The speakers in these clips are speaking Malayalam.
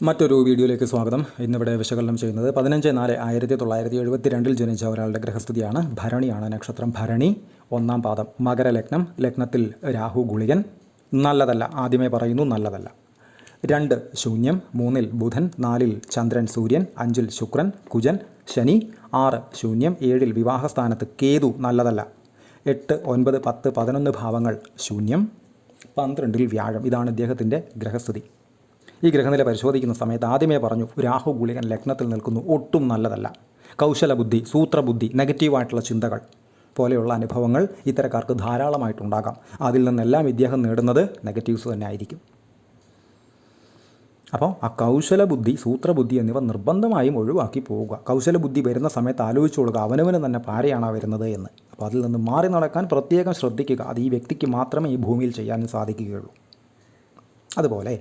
മറ്റൊരു വീഡിയോയിലേക്ക് സ്വാഗതം. ഇന്നിവിടെ വിശകലനം ചെയ്യുന്നത് 15/4/1972 ജനിച്ച ഒരാളുടെ ഗ്രഹസ്ഥിതിയാണ്. ഭരണിയാണ് നക്ഷത്രം. ഭരണി, 1-ാം പാദം, മകരലഗ്നം. ലഗ്നത്തിൽ രാഹു ഗുളികൻ. നല്ലതല്ല, ആദ്യമേ പറയുന്നു, നല്ലതല്ല. 2 ശൂന്യം, 3-ൽ ബുധൻ, 4-ൽ ചന്ദ്രൻ സൂര്യൻ, 5-ൽ ശുക്രൻ കുജൻ ശനി, 6 ശൂന്യം, 7-ൽ വിവാഹസ്ഥാനത്ത് കേതു, നല്ലതല്ല. 8, 9, 10, 11 ഭാവങ്ങൾ ശൂന്യം, 12-ൽ വ്യാഴം. ഇതാണ് ഇദ്ദേഹത്തിൻ്റെ ഗ്രഹസ്ഥിതി. ഈ ഗ്രഹനില പരിശോധിക്കുന്ന സമയത്ത് ആദ്യമേ പറഞ്ഞു, രാഹു ഗുളികൻ ലഗ്നത്തിൽ നിൽക്കുന്നു, ഒട്ടും നല്ലതല്ല. കൗശലബുദ്ധി, സൂത്രബുദ്ധി, നെഗറ്റീവായിട്ടുള്ള ചിന്തകൾ പോലെയുള്ള അനുഭവങ്ങൾ ഇത്തരക്കാർക്ക് ധാരാളമായിട്ടുണ്ടാകാം. അതിൽ നിന്നെല്ലാം ഇദ്ദേഹം നേടുന്നത് നെഗറ്റീവ്സ് തന്നെ ആയിരിക്കും. അപ്പോൾ ആ കൗശലബുദ്ധി, സൂത്രബുദ്ധി എന്നിവ നിർബന്ധമായും ഒഴിവാക്കി പോവുക. കൗശലബുദ്ധി വരുന്ന സമയത്ത് ആലോചിച്ചു കൊടുക്കുക, അവനവന് തന്നെ പാരയാണോ വരുന്നത് എന്ന്. അപ്പോൾ അതിൽ നിന്ന് മാറി നടക്കാൻ പ്രത്യേകം ശ്രദ്ധിക്കുക. അത് ഈ വ്യക്തിക്ക് മാത്രമേ ഈ ഭൂമിയിൽ ചെയ്യാനും സാധിക്കുകയുള്ളൂ. അതുപോലെ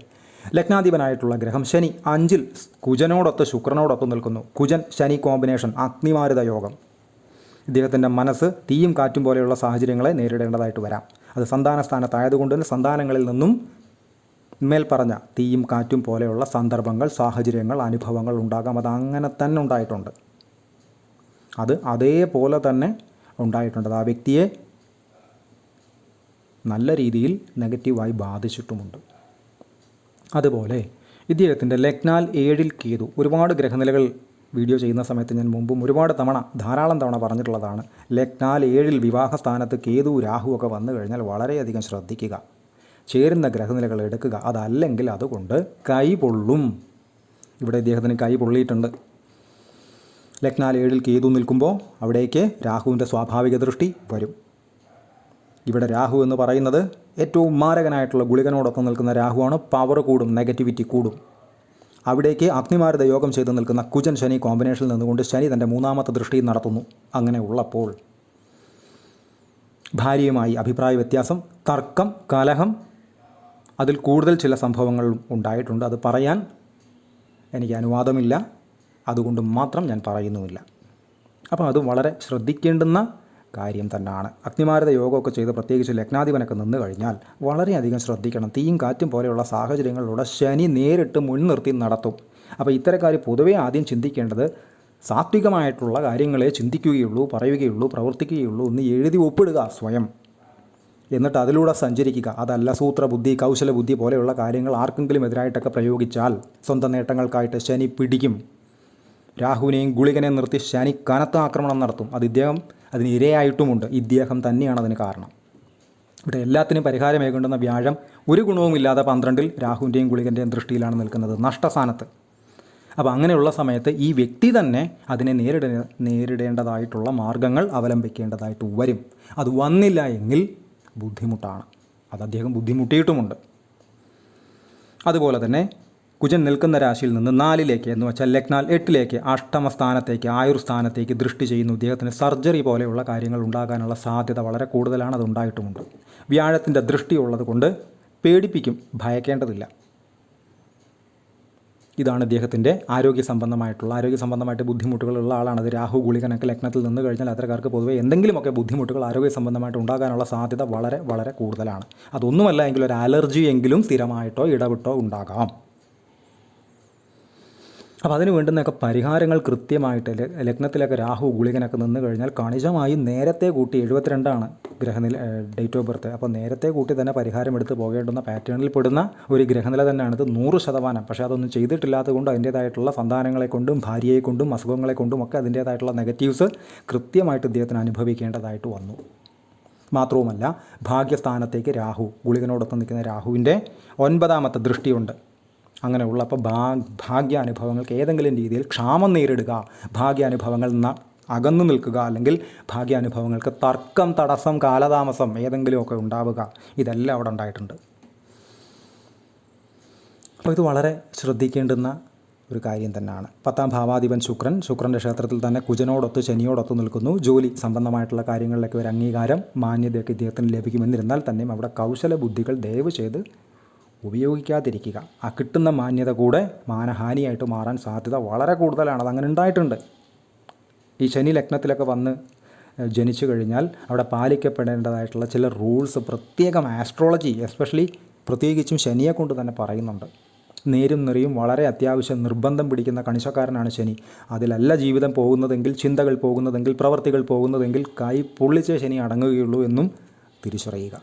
ലഗ്നാധിപനായിട്ടുള്ള ഗ്രഹം ശനി 5-ൽ കുജനോടൊത്ത് ശുക്രനോടൊത്ത് നിൽക്കുന്നു. കുജൻ ശനി കോമ്പിനേഷൻ, അഗ്നിമാരുത യോഗം. ഇദ്ദേഹത്തിൻ്റെ മനസ്സ് തീയും കാറ്റും പോലെയുള്ള സാഹചര്യങ്ങളെ നേരിടേണ്ടതായിട്ട് വരാം. അത് സന്താന സ്ഥാനത്തായതുകൊണ്ട് തന്നെ സന്താനങ്ങളിൽ നിന്നും മേൽപ്പറഞ്ഞ തീയും കാറ്റും പോലെയുള്ള സന്ദർഭങ്ങൾ, സാഹചര്യങ്ങൾ, അനുഭവങ്ങൾ ഉണ്ടാകാം. അത് അങ്ങനെ തന്നെ ഉണ്ടായിട്ടുണ്ട്. അത് അതേപോലെ തന്നെ ഉണ്ടായിട്ടുണ്ട്. അത് ആ വ്യക്തിയെ നല്ല രീതിയിൽ നെഗറ്റീവായി ബാധിച്ചിട്ടുമുണ്ട്. അതുപോലെ ഇദ്ദേഹത്തിൻ്റെ ലഗ്നാൽ 7-ൽ കേതു. ഒരുപാട് ഗ്രഹനിലകൾ വീഡിയോ ചെയ്യുന്ന സമയത്ത് ഞാൻ മുമ്പും ധാരാളം തവണ പറഞ്ഞിട്ടുള്ളതാണ്. ലഗ്നാൽ 7-ൽ വിവാഹസ്ഥാനത്ത് കേതു രാഹു ഒക്കെ വന്നു കഴിഞ്ഞാൽ വളരെയധികം ശ്രദ്ധിക്കുക. ചേരുന്ന ഗ്രഹനിലകൾ എടുക്കുക. അതല്ലെങ്കിൽ അതുകൊണ്ട് കൈ പൊള്ളും. ഇവിടെ ഇദ്ദേഹത്തിന് കൈ പൊള്ളിയിട്ടുണ്ട്. ലഗ്നാൽ 7-ൽ കേതു നിൽക്കുമ്പോൾ അവിടേക്ക് രാഹുവിൻ്റെ സ്വാഭാവിക ദൃഷ്ടി വരും. ഇവിടെ രാഹു എന്ന് പറയുന്നത് ഏറ്റവും മാരകനായിട്ടുള്ള ഗുളികനോടൊപ്പം നിൽക്കുന്ന രാഹുവാണ്. പവർ കൂടും, നെഗറ്റിവിറ്റി കൂടും. അവിടേക്ക് അഗ്നിമാരുത യോഗം ചെയ്ത് നിൽക്കുന്ന കുജൻ ശനി കോമ്പിനേഷനിൽ നിന്നുകൊണ്ട് ശനി തൻ്റെ 3-ാമത്തെ ദൃഷ്ടി നടത്തുന്നു. അങ്ങനെ ഉള്ളപ്പോൾ ഭാര്യയുമായി അഭിപ്രായ വ്യത്യാസം, തർക്കം, കലഹം, അതിൽ കൂടുതൽ ചില സംഭവങ്ങളും ഉണ്ടായിട്ടുണ്ട്. അത് പറയാൻ എനിക്ക് അനുവാദമില്ല, അതുകൊണ്ട് മാത്രം ഞാൻ പറയുന്നുമില്ല. അപ്പോൾ അത് വളരെ ശ്രദ്ധിക്കേണ്ടുന്ന കാര്യം തന്നെയാണ്. അഗ്നിമാരുത യോഗമൊക്കെ ചെയ്ത് പ്രത്യേകിച്ച് ലഗ്നാധിപനൊക്കെ നിന്ന് കഴിഞ്ഞാൽ വളരെയധികം ശ്രദ്ധിക്കണം. തീയും കാറ്റും പോലെയുള്ള സാഹചര്യങ്ങളിലൂടെ ശനി നേരിട്ട് മുൻനിർത്തി നടത്തും. അപ്പോൾ ഇത്തരക്കാർ പൊതുവേ ആദ്യം ചിന്തിക്കേണ്ടത് സാത്വികമായിട്ടുള്ള കാര്യങ്ങളെ ചിന്തിക്കുകയുള്ളൂ, പറയുകയുള്ളൂ, പ്രവർത്തിക്കുകയുള്ളൂ എന്ന് എഴുതി ഒപ്പിടുക സ്വയം. എന്നിട്ട് അതിലൂടെ സഞ്ചരിക്കുക. അതല്ല സൂത്രബുദ്ധി, കൗശലബുദ്ധി പോലെയുള്ള കാര്യങ്ങൾ ആർക്കെങ്കിലും എതിരായിട്ടൊക്കെ പ്രയോഗിച്ചാൽ സ്വന്തം നേട്ടങ്ങൾക്കായിട്ട് ശനി പിടിക്കും. രാഹുവിനെയും ഗുളികനെയും നിർത്തി ശനി കനത്ത ആക്രമണം നടത്തും. ഇദ്ദേഹം അതിന് ഇരയായിട്ടുമുണ്ട്. ഇദ്ദേഹം തന്നെയാണ് അതിന് കാരണം. ഇവിടെ എല്ലാത്തിനും പരിഹാരമേകൊണ്ടുന്ന വ്യാഴം ഒരു ഗുണവുമില്ലാതെ 12-ൽ രാഹുവിൻ്റെയും ഗുളികൻ്റെയും ദൃഷ്ടിയിലാണ് നിൽക്കുന്നത്, നഷ്ടസ്ഥാനത്ത്. അപ്പോൾ അങ്ങനെയുള്ള സമയത്ത് ഈ വ്യക്തി തന്നെ അതിനെ നേരിടേണ്ടതായിട്ടുള്ള മാർഗങ്ങൾ അവലംബിക്കേണ്ടതായിട്ട് വരും. അത് വന്നില്ല എങ്കിൽ ബുദ്ധിമുട്ടാണ്. അത് അദ്ദേഹം ബുദ്ധിമുട്ടിയിട്ടുമുണ്ട്. അതുപോലെ തന്നെ കുജൻ നിൽക്കുന്ന രാശിയിൽ നിന്ന് 4-ലേക്ക് എന്ന് വെച്ചാൽ ലഗ്നാൽ 8-ലേക്ക്, അഷ്ടമസ്ഥാനത്തേക്ക്, ആയുർസ്ഥാനത്തേക്ക് ദൃഷ്ടി ചെയ്യുന്നു. ഇദ്ദേഹത്തിന് സർജറി പോലെയുള്ള കാര്യങ്ങൾ ഉണ്ടാകാനുള്ള സാധ്യത വളരെ കൂടുതലാണ്. അതുണ്ടായിട്ടുമുണ്ട്. വ്യാഴത്തിൻ്റെ ദൃഷ്ടി ഉള്ളത് കൊണ്ട് പേടിപ്പിക്കും, ഭയക്കേണ്ടതില്ല. ഇതാണ് ഇദ്ദേഹത്തിൻ്റെ ആരോഗ്യ സംബന്ധമായിട്ട് ബുദ്ധിമുട്ടുകളുള്ള ആളാണ്. അത് രാഹു ഗുളികനൊക്കെ ലഗ്നത്തിൽ നിന്ന് കഴിഞ്ഞാൽ അത്തരക്കാർക്ക് പൊതുവേ എന്തെങ്കിലുമൊക്കെ ബുദ്ധിമുട്ടുകൾ ആരോഗ്യ സംബന്ധമായിട്ട് ഉണ്ടാകാനുള്ള സാധ്യത വളരെ വളരെ കൂടുതലാണ്. അതൊന്നുമല്ല എങ്കിൽ ഒരു അലർജി എങ്കിലും സ്ഥിരമായിട്ടോ ഇടവിട്ടോ ഉണ്ടാകാം. അപ്പോൾ അതിന് വേണ്ടുന്നൊക്കെ പരിഹാരങ്ങൾ കൃത്യമായിട്ട് ലഗ്നത്തിലൊക്കെ രാഹു ഗുളികനൊക്കെ നിന്ന് കഴിഞ്ഞാൽ കണിശമായും നേരത്തെ കൂട്ടി 72 ഗ്രഹനില ഡേറ്റ് ഓഫ് ബർത്ത്. അപ്പോൾ നേരത്തെ കൂട്ടി തന്നെ പരിഹാരം എടുത്ത് പോകേണ്ടുന്ന പാറ്റേണിൽ പെടുന്ന ഒരു ഗ്രഹനില തന്നെയാണിത് 100%. പക്ഷേ അതൊന്നും ചെയ്തിട്ടില്ലാത്തത് കൊണ്ട് അതിൻ്റേതായിട്ടുള്ള സന്താനങ്ങളെ കൊണ്ടും ഭാര്യയെ കൊണ്ടും അസുഖങ്ങളെ കൊണ്ടും ഒക്കെ അതിൻ്റേതായിട്ടുള്ള നെഗറ്റീവ്സ് കൃത്യമായിട്ട് ഇദ്ദേഹത്തിന് അനുഭവിക്കേണ്ടതായിട്ട് വന്നു. മാത്രവുമല്ല ഭാഗ്യസ്ഥാനത്തേക്ക് രാഹു, ഗുളികനോടൊപ്പം നിൽക്കുന്ന രാഹുവിൻ്റെ 9-ാമത്തെ ദൃഷ്ടിയുണ്ട്. അങ്ങനെ ഉള്ളപ്പോൾ ഭാഗ്യാനുഭവങ്ങൾക്ക് ഏതെങ്കിലും രീതിയിൽ ക്ഷാമം നേരിടുക, ഭാഗ്യാനുഭവങ്ങൾ അകന്നു നിൽക്കുക, അല്ലെങ്കിൽ ഭാഗ്യാനുഭവങ്ങൾക്ക് തർക്കം, തടസ്സം, കാലതാമസം ഏതെങ്കിലുമൊക്കെ ഉണ്ടാവുക, ഇതെല്ലാം അവിടെ ഉണ്ടായിട്ടുണ്ട്. അപ്പോൾ ഇത് വളരെ ശ്രദ്ധിക്കേണ്ടുന്ന ഒരു കാര്യം തന്നെയാണ്. 10-ാം ഭാവാധിപൻ ശുക്രൻ്റെ ക്ഷേത്രത്തിൽ തന്നെ കുജനോടൊത്ത് ശനിയോടൊത്ത് നിൽക്കുന്നു. ജോലി സംബന്ധമായിട്ടുള്ള കാര്യങ്ങളിലൊക്കെ ഒരു അംഗീകാരം, മാന്യതയൊക്കെ ഇദ്ദേഹത്തിന് ലഭിക്കുമെന്നിരുന്നാൽ തന്നെയും അവിടെ കൗശല ബുദ്ധികൾ ദയവ് ചെയ്ത് ഉപയോഗിക്കാതിരിക്കുക. ആ കിട്ടുന്ന മാന്യത കൂടെ മാനഹാനിയായിട്ട് മാറാൻ സാധ്യത വളരെ കൂടുതലാണ്. അതങ്ങനെ ഉണ്ടായിട്ടുണ്ട്. ഈ ശനി ലഗ്നത്തിലൊക്കെ വന്ന് ജനിച്ചു കഴിഞ്ഞാൽ അവിടെ പാലിക്കപ്പെടേണ്ടതായിട്ടുള്ള ചില റൂൾസ് പ്രത്യേകം ആസ്ട്രോളജി പ്രത്യേകിച്ചും ശനിയെ കൊണ്ട് തന്നെ പറയുന്നുണ്ട്. നേരും നിറയും വളരെ അത്യാവശ്യം നിർബന്ധം പിടിക്കുന്ന കണിശക്കാരനാണ് ശനി. അതിലല്ല ജീവിതം പോകുന്നതെങ്കിൽ, ചിന്തകൾ പോകുന്നതെങ്കിൽ, പ്രവർത്തികൾ പോകുന്നതെങ്കിൽ കൈ പൊള്ളിച്ചേ ശനി അടങ്ങുകയുള്ളൂ എന്നും തിരിച്ചറിയുക.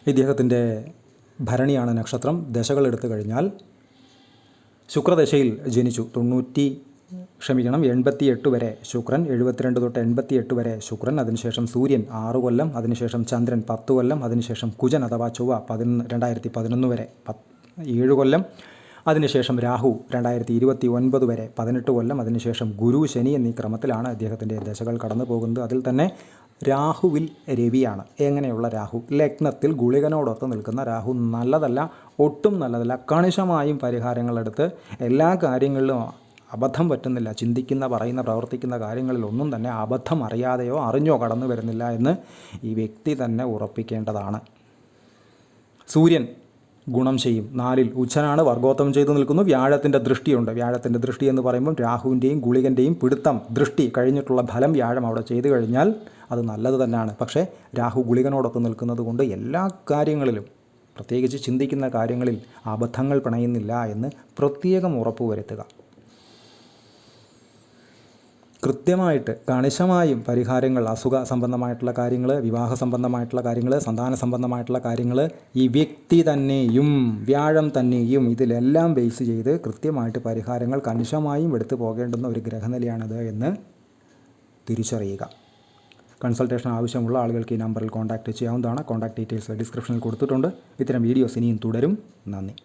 ഇദ്ദേഹത്തിൻ്റെ ഭരണിയാണ് നക്ഷത്രം. ദശകൾ എടുത്തു കഴിഞ്ഞാൽ ശുക്രദശയിൽ ജനിച്ചു. 88 വരെ ശുക്രൻ, 72 തൊട്ട് 88 വരെ ശുക്രൻ, അതിനുശേഷം സൂര്യൻ 6 കൊല്ലം, അതിനുശേഷം ചന്ദ്രൻ 10 കൊല്ലം, അതിനുശേഷം കുജൻ അഥവാ ചൊവ്വ 2011 വരെ 7 കൊല്ലം, അതിനുശേഷം രാഹു 2029 വരെ 18 കൊല്ലം, അതിനുശേഷം ഗുരു, ശനി എന്നീ ക്രമത്തിലാണ് അദ്ദേഹത്തിൻ്റെ ദശകൾ കടന്നു പോകുന്നത്. അതിൽ തന്നെ രാഹുവിൽ രവിയാണ്. എങ്ങനെയുള്ള രാഹു? ലഗ്നത്തിൽ ഗുളികനോടൊത്ത് നിൽക്കുന്ന രാഹു നല്ലതല്ല, ഒട്ടും നല്ലതല്ല. കണിശമായും പരിഹാരങ്ങളെടുത്ത് എല്ലാ കാര്യങ്ങളിലും അബദ്ധം പറ്റുന്നില്ല. ചിന്തിക്കുന്ന, പറയുന്ന, പ്രവർത്തിക്കുന്ന കാര്യങ്ങളിലൊന്നും തന്നെ അബദ്ധം അറിയാതെയോ അറിഞ്ഞോ കടന്നു വരുന്നില്ല എന്ന് ഈ വ്യക്തി തന്നെ ഉറപ്പിക്കേണ്ടതാണ്. സൂര്യൻ ഗുണം ചെയ്യും. 4-ൽ ഉച്ചനാണ്, വർഗോത്തമം ചെയ്തു നിൽക്കുന്നു. വ്യാഴത്തിൻ്റെ ദൃഷ്ടിയുണ്ട്. വ്യാഴത്തിൻ്റെ ദൃഷ്ടി എന്ന് പറയുമ്പം രാഹുവിൻ്റെയും ഗുളികൻ്റെയും പിടുത്തം, ദൃഷ്ടി കഴിഞ്ഞിട്ടുള്ള ഫലം വ്യാഴം അവിടെ ചെയ്തു കഴിഞ്ഞാൽ അത് നല്ലത് തന്നെയാണ്. പക്ഷേ രാഹു ഗുളികനോടൊത്ത് നിൽക്കുന്നത് കൊണ്ട് എല്ലാ കാര്യങ്ങളിലും, പ്രത്യേകിച്ച് ചിന്തിക്കുന്ന കാര്യങ്ങളിൽ അബദ്ധങ്ങൾ പിണയുന്നില്ല എന്ന് പ്രത്യേകം ഉറപ്പുവരുത്തുക. കൃത്യമായിട്ട് കണിശമായും പരിഹാരങ്ങൾ, അസുഖ സംബന്ധമായിട്ടുള്ള കാര്യങ്ങൾ, വിവാഹ സംബന്ധമായിട്ടുള്ള കാര്യങ്ങൾ, സന്താന സംബന്ധമായിട്ടുള്ള കാര്യങ്ങൾ, ഈ വ്യക്തി തന്നെയും വ്യാഴം തന്നെയും ഇതിലെല്ലാം ബേസ് ചെയ്ത് കൃത്യമായിട്ട് പരിഹാരങ്ങൾ കണിശമായും എടുത്തു പോകേണ്ടുന്ന ഒരു ഗ്രഹനിലയാണിത് എന്ന് തിരിച്ചറിയുക. കൺസൾട്ടേഷൻ ആവശ്യമുള്ള ആളുകൾക്ക് ഈ നമ്പറിൽ കോൺടാക്റ്റ് ചെയ്യാവുന്നതാണ്. കോൺടാക്ട് ഡീറ്റെയിൽസ് ഡിസ്ക്രിപ്ഷനിൽ കൊടുത്തിട്ടുണ്ട്. ഇത്തരം വീഡിയോസ് ഇനിയും തുടരും. നന്ദി.